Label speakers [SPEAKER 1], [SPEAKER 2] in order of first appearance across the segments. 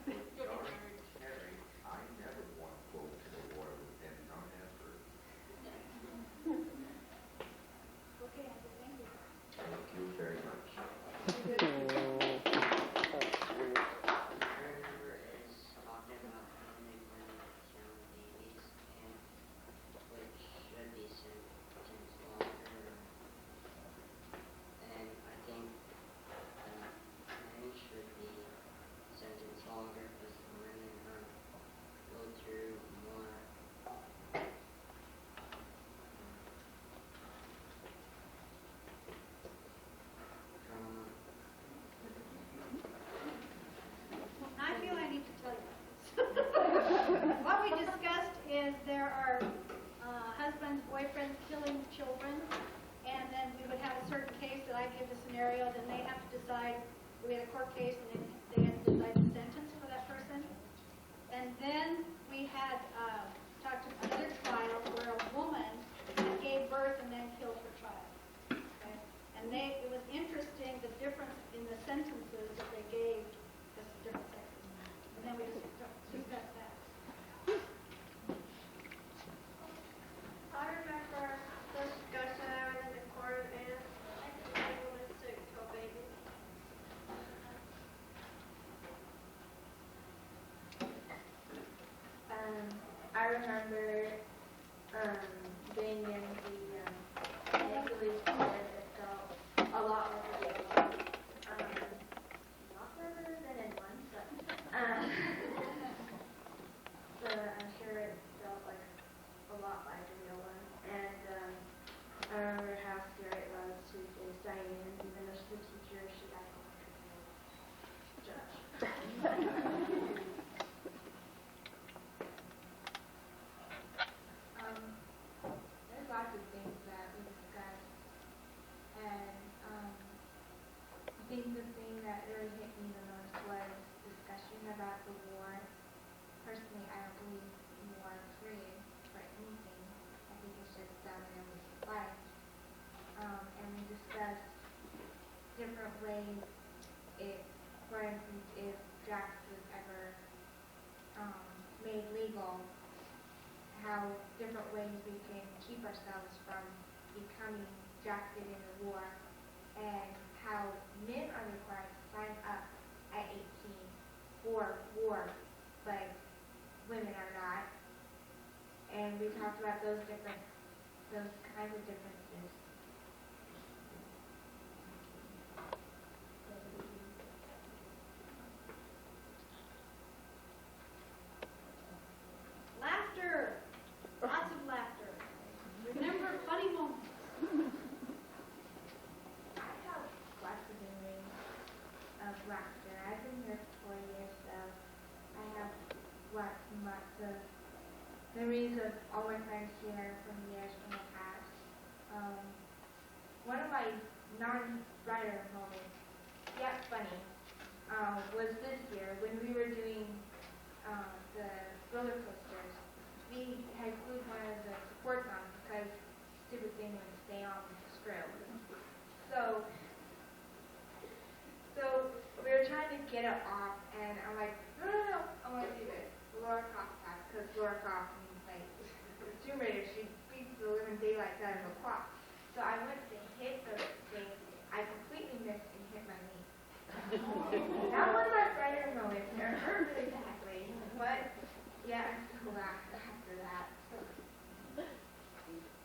[SPEAKER 1] Darn Terry, I never want to go to the war with them, not ever.
[SPEAKER 2] Okay, Andrew, thank you.
[SPEAKER 1] Thank you very much.
[SPEAKER 3] River is talking about funding women killing babies, and which should be sentenced longer. And I think men should be sentenced longer because women go through more trauma.
[SPEAKER 2] I feel I need to tell you about this. What we discussed is there are husbands, boyfriends killing children, and then we would have a certain case that I give a scenario, then they have to decide, we had a court case, and then they have to decide the sentence for that person. And then we had talked about another trial where a woman gave birth and then killed her child. Okay? And it was interesting the difference in the sentences that they gave because of different sexes. And then we just discussed that.
[SPEAKER 4] I remember the discussion I was in the court and I think I woman to kill baby.
[SPEAKER 5] I remember being in the police court. It felt a lot like a real life. Not further than in one, but I'm sure it felt like a lot like a real one. And I remember how scary it was to face Diane, even though she's a teacher, she acted like a judge. There's lots of things that we discussed, and I think the thing that really hit me the most was discussion about the war. Personally, I don't believe in war, period, for anything. I think it's just dumb and it was life. And we discussed different ways for instance, if draft was ever made legal, how different ways we can keep ourselves from becoming drafted in the war, and how men are required to sign up at 18 for war, but women are not. And we talked about those kinds of differences.
[SPEAKER 2] Laughter. Lots of laughter. Remember funny moments.
[SPEAKER 5] I have lots of memories of laughter. I've been here for 4 years, so I have lots and lots of memories of all my friends here from years from the past. One of my non-writer moments, yet funny, was this year when we were doing the roller coasters. We had glued one of the supports on because the stupid thing would stay on with the screw. So we were trying to get it off, and I'm like, no, I want to do this. Laura Croft hat, because Laura Croft means like the Tomb Raider. She beats the living daylights out of a clock. So I went to hit the thing. I completely missed and hit my knee. That was my writer moment. It hurt really badly, but yeah, I still laughed after that.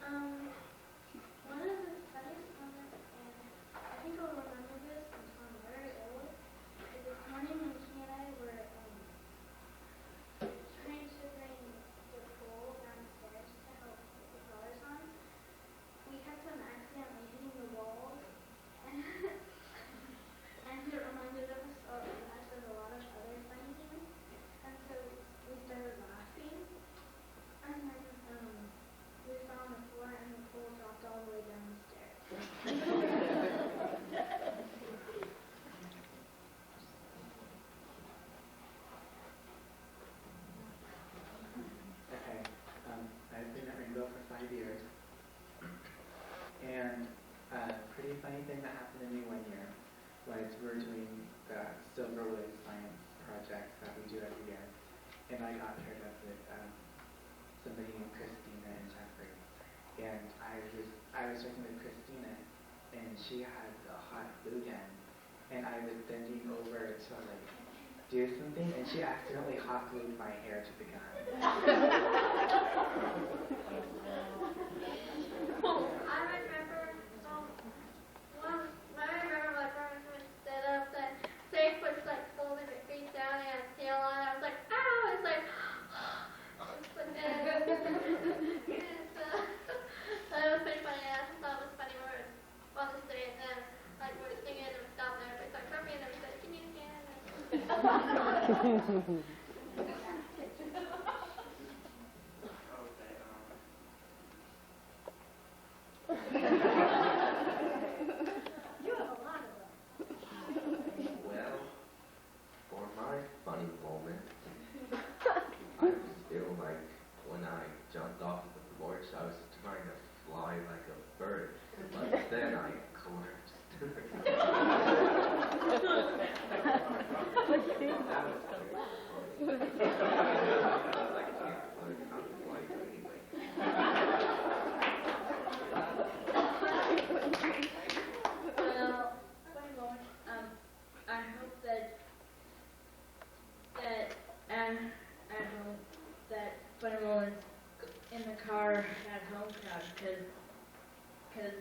[SPEAKER 4] One of the funniest moments, and I think I'll remember this until I'm very old, is this morning when he and I were trying to bring the pole downstairs to help put the colors on. We kept on accidentally hitting the walls, and it reminded us of a lot of other funny things, and so we started laughing, and then we fell on the floor, and the pole dropped all the way down the stairs.
[SPEAKER 6] Okay, I've been at Rainbow for 5 years, and a pretty funny thing that happened to me one year was we were doing the Silver Wave Science Project projects that we do every year. And I got paired up with somebody named Christina and Jeffrey. And I was working with Christina, and she had a hot glue gun, and I was bending over to like do something, and she accidentally hot glued my hair to the gun.
[SPEAKER 4] I remember my friend stood up that Safe was like folding her feet down and had tail on. I was like, ow! It's like, that was pretty funny. I thought it was funny. We were on the street and then like we were singing and we stopped there. It's like, Kirby, and then we said, can you again?
[SPEAKER 2] You have a lot of them.
[SPEAKER 1] Well, for my funny moment, I was still like, when I jumped off the porch, I was trying to fly like a bird, but then I collapsed. That was scary. I can't learn how to fly anyway.
[SPEAKER 5] Well, I hope that funny moments in the car at home crowd, because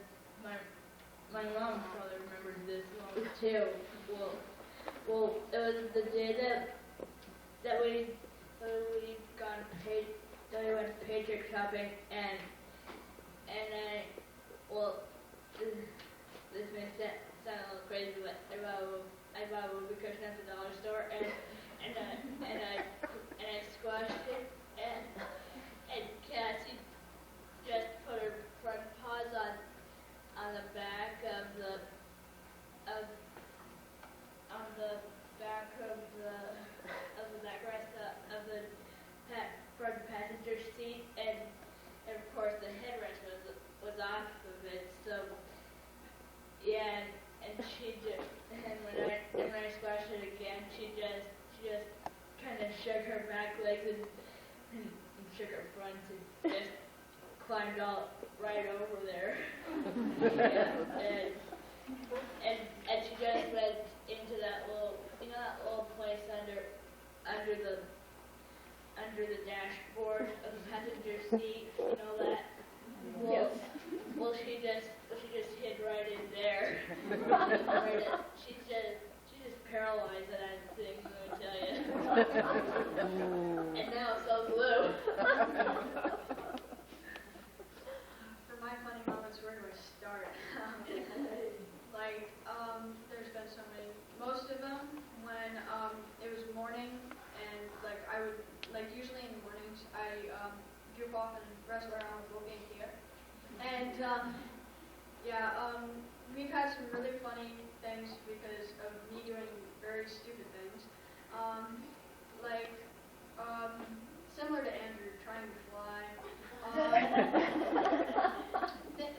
[SPEAKER 5] my mom probably remembers this moment too. Well, it was the day that we went paycheck shopping, and this may sound a little crazy, but I bought a whoopee cushion at the dollar store, and I squashed it, and Cassie just put her front paws on the back of the backrest of the front passenger seat, and of course the headrest was off of it. So yeah, and she just when I squashed it again, she just kind of shook her back legs and shook her front and just climbed all right over there. Yeah, and she just went into that little place under the dashboard of the passenger seat, that. Well, she just hid right in there. She's just paralyzed at that thing, let me tell you. And now it's all glue.
[SPEAKER 7] For my funny moments, where do I start? There's been so many. Most of them when it was morning, and I would usually in the mornings I goof off and wrestle around with Wolfie and Kia, and we've had some really funny things because of me doing very stupid things, similar to Andrew trying to fly,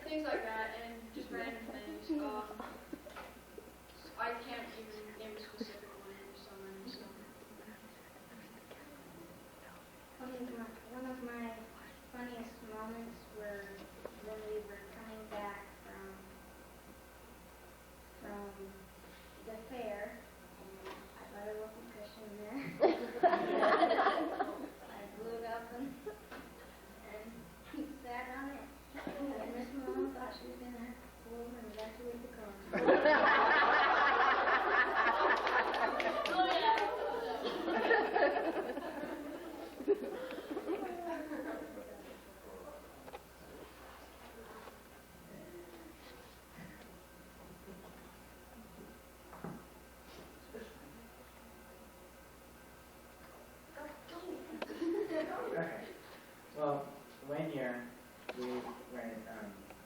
[SPEAKER 7] things like that, and just random things. I can't even name a specific one, there's so many. So.
[SPEAKER 4] One of my funniest moments were when we were coming back from the fair, and I bought a whoopee cushion there. I blew it up and sat on it. And Miss Mom thought she was going to pull over and evacuate the car.
[SPEAKER 5] Oh yeah.
[SPEAKER 6] Okay. Well, one year we went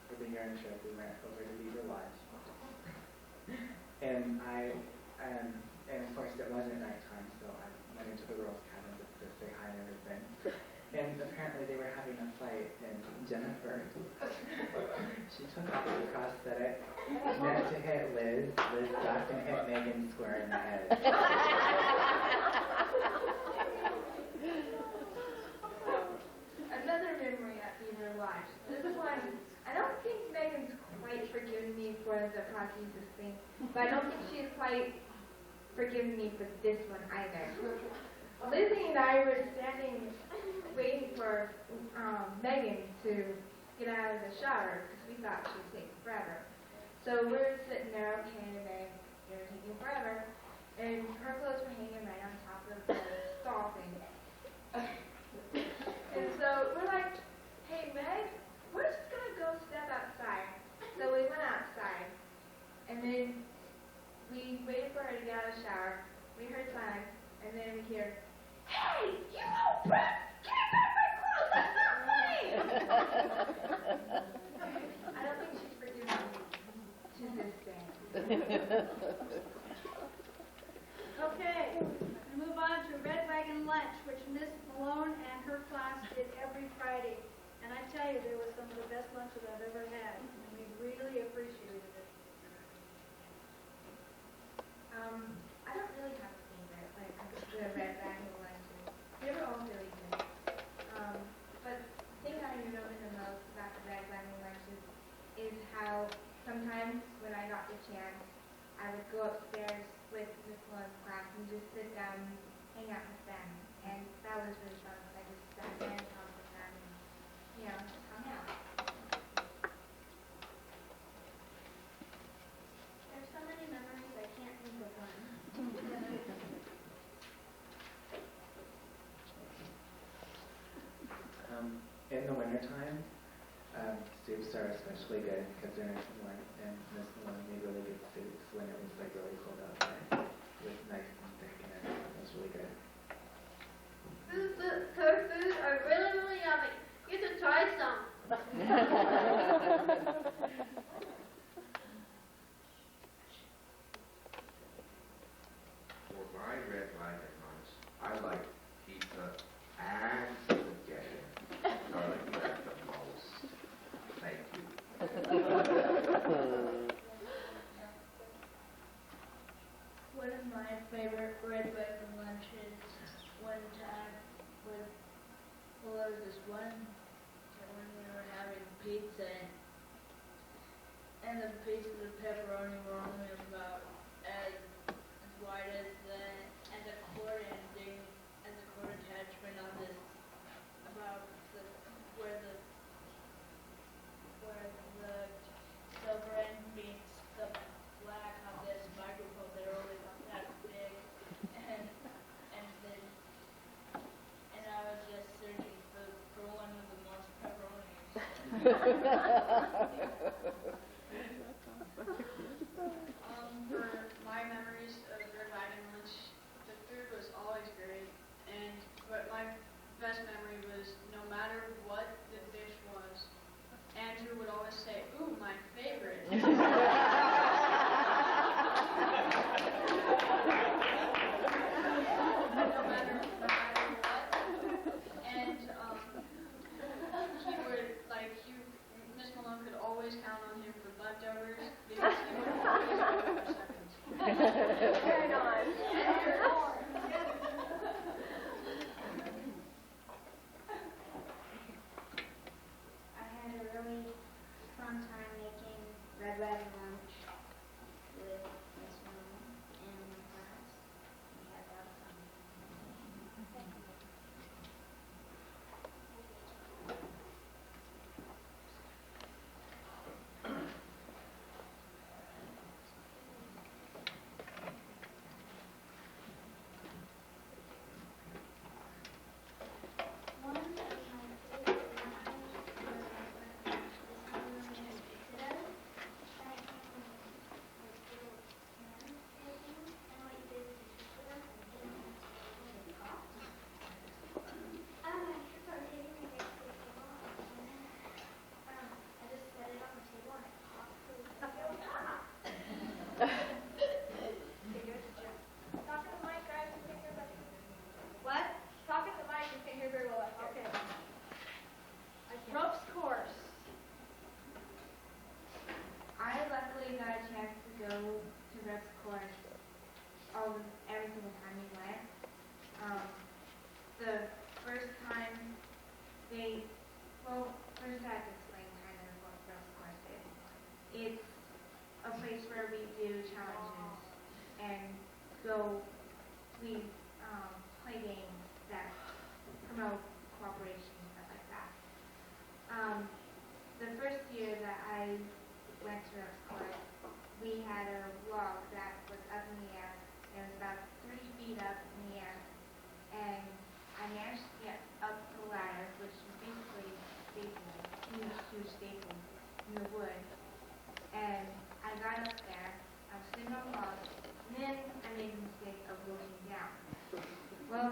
[SPEAKER 6] for the year-end trip. We went over to Beaver Lodge, and and of course it wasn't nighttime, so I went into the girls' cabin to say hi and everything. And apparently they were having a fight, and Jennifer, she took off the prosthetic, meant to hit Liz ducked and hit Megan square in the head.
[SPEAKER 5] quite forgiven me for this one either. Lizzie and I were standing waiting for Megan to get out of the shower because we thought she would take forever. So we're sitting there, okay, Meg, you're taking forever. And her clothes were hanging right on top of the stall thing. And so we're like, hey, Meg, we're just going to go step outside. So we went outside. And then we waited for her to get out of the shower. We heard silence. And then we hear, hey, you old brat, give me back my clothes. That's not funny. I don't think she's forgiven me to this day.
[SPEAKER 2] Okay, we move on to Red Wagon Lunch, which Miss Malone and her class did every Friday. And I tell you, there was some of the best lunches I've ever had, and we really appreciated it.
[SPEAKER 5] I don't really have a favorite, like the Red Wagon lunches. They were all really good. But the thing I remember the most about the Red Wagon lunches is how sometimes when I got the chance, I would go upstairs with Miss Malone's class and just sit down and hang out with them. And that was really fun. I just sat there and talked with them and, you know, just hung out.
[SPEAKER 4] There's so many memories, I can't think of one.
[SPEAKER 6] In the wintertime, soups are especially good because they're nice and warm, and Miss Malone made really good soups when it was like really cold outside. It was nice and thick and everything. It was really good.
[SPEAKER 7] Her foods are really, really yummy. You should try some.
[SPEAKER 1] For my Red Wagon lunch, I like pizza and spaghetti. I like that the most. Thank you.
[SPEAKER 8] One of my favorite Red Wagon lunches one time was, well, there was this one when we were having pizza, and the pieces of pepperoni were only about as wide as the cord ending, and the cord attachment on this, about the, where the silver end meets the black on this microphone. They're only about that big, and then I was just searching for one with the most pepperoni.
[SPEAKER 7] For my memories of Red Wagon Lunch, the food was always great, but my best memory was no matter what the dish was, Andrew would always say, "Ooh, my favorite." No matter what. And he would, like, Miss Malone could always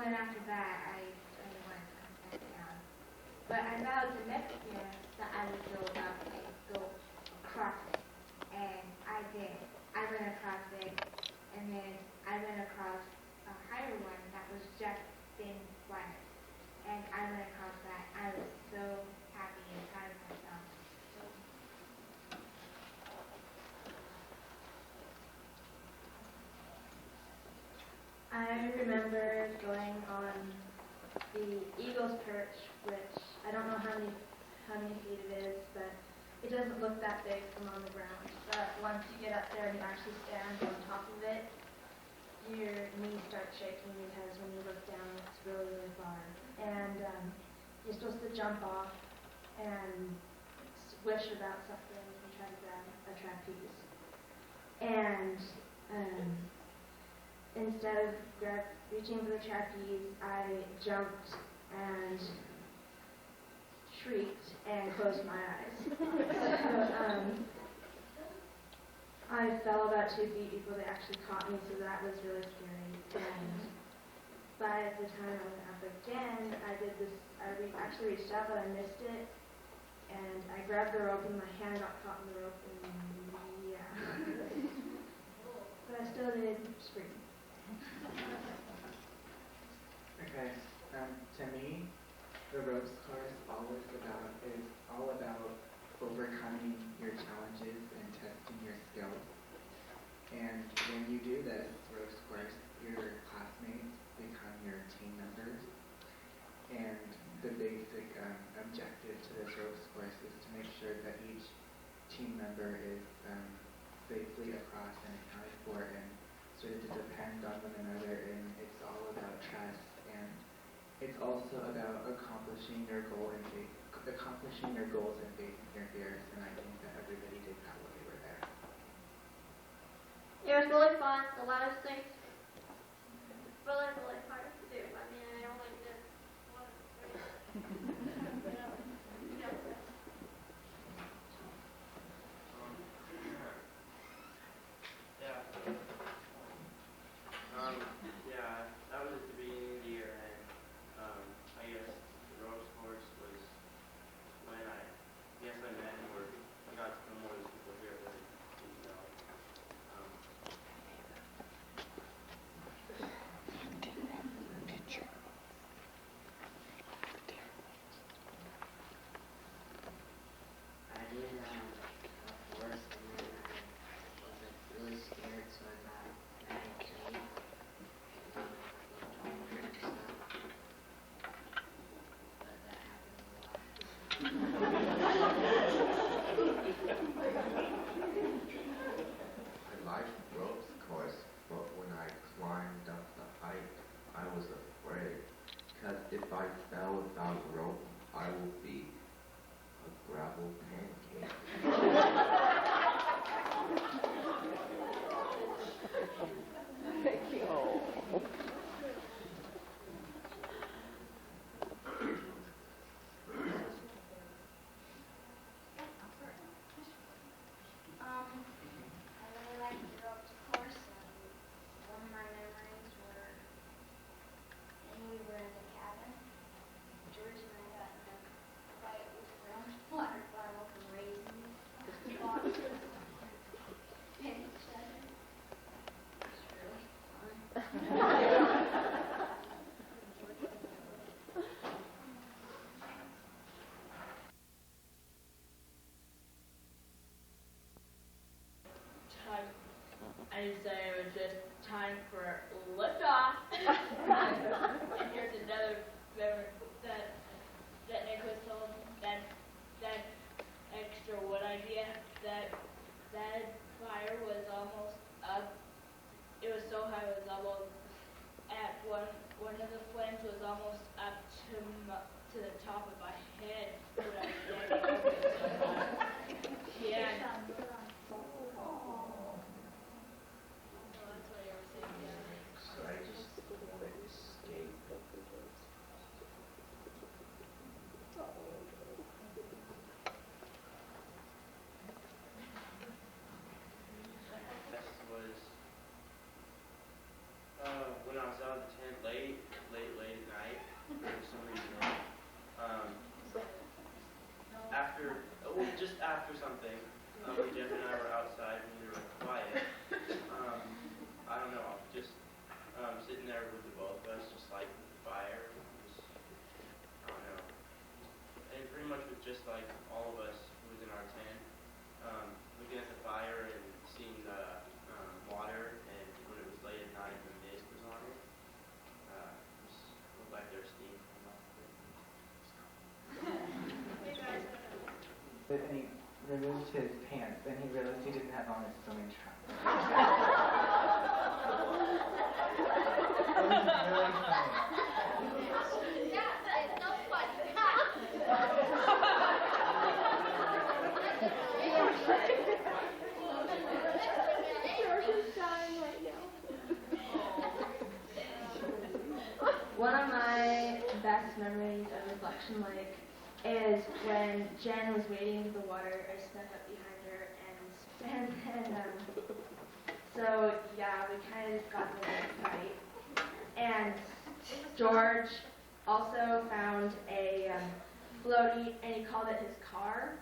[SPEAKER 5] then after that, I didn't want to come back down. But I vowed to next year that I would go up and go across it. And I did. I went across it, and then I went across a higher one that was just thin flat. And I went across that. I was so happy and proud of myself.
[SPEAKER 9] I remember going on the Eagle's Perch, which I don't know how many feet it is, but it doesn't look that big from on the ground. But once you get up there and you actually stand on top of it, your knees start shaking because when you look down, it's really, really far. And you're supposed to jump off and swish about something and try to grab a trapeze. And instead of reaching for the trapeze, I jumped and shrieked and closed my eyes. I fell about 2 feet before they actually caught me, so that was really scary. And by the time I went up again, actually reached out, but I missed it. And I grabbed the rope, and my hand got caught in the rope, and yeah. But I still did scream.
[SPEAKER 6] Okay. To me, the ropes course is all about overcoming your challenges and testing your skills. And when you do this ropes course, your classmates become your team members. And the basic objective to this ropes course is to make sure that each team member is safely across and accounted for, and sort of to depend on one another. And it's all about trust, and it's also about accomplishing your goals and facing your fears. And I think that everybody did that when they were there.
[SPEAKER 4] It was really fun. A lot of things really, really hard to do. I mean, I only did one.
[SPEAKER 3] Yeah, that was at the beginning of the year, and I guess the ropes course was when I met or I got to know more of the people here that I didn't know. I did a course, and then I was really scared, so I got mad at Kate. But that happened a lot.
[SPEAKER 1] I liked the ropes course, but when I climbed up the height, I was afraid. Because if I fell without a rope, I would be a gravel pancake.
[SPEAKER 4] I really liked the ropes course. One of my memories were when we were in the cabin. George and I got in a fight with ground water bottle and raisins. Boxes. And each other. It was really fun.
[SPEAKER 8] Time. I just say it was just time for liftoff. And here's another memory that Nicholas told that extra wood idea that fire was almost up. It was so high it was almost at one of the flames was almost up to the top of my head when I was standing over it. Yeah.
[SPEAKER 1] So I just escaped.
[SPEAKER 3] This was when I was out of the tent late something. Jeff and I were outside and we were quiet. I don't know, just sitting there with the both of us, just like with the fire. Just, I don't know. And pretty much with just like all of us who was in our tent, looking at the fire and seeing the water, and when it was late at night and the mist was on it, just looked like there was steam coming off of it.
[SPEAKER 2] You guys,
[SPEAKER 6] But then he removed his pants, and he realized he didn't have on his swimming trunks. That was really funny.
[SPEAKER 9] One of my best memories of Reflection Lake is when Jen was wading into the water. I snuck up behind her, so yeah, we kind of got in a fight. And George also found a floaty, and he called it his car.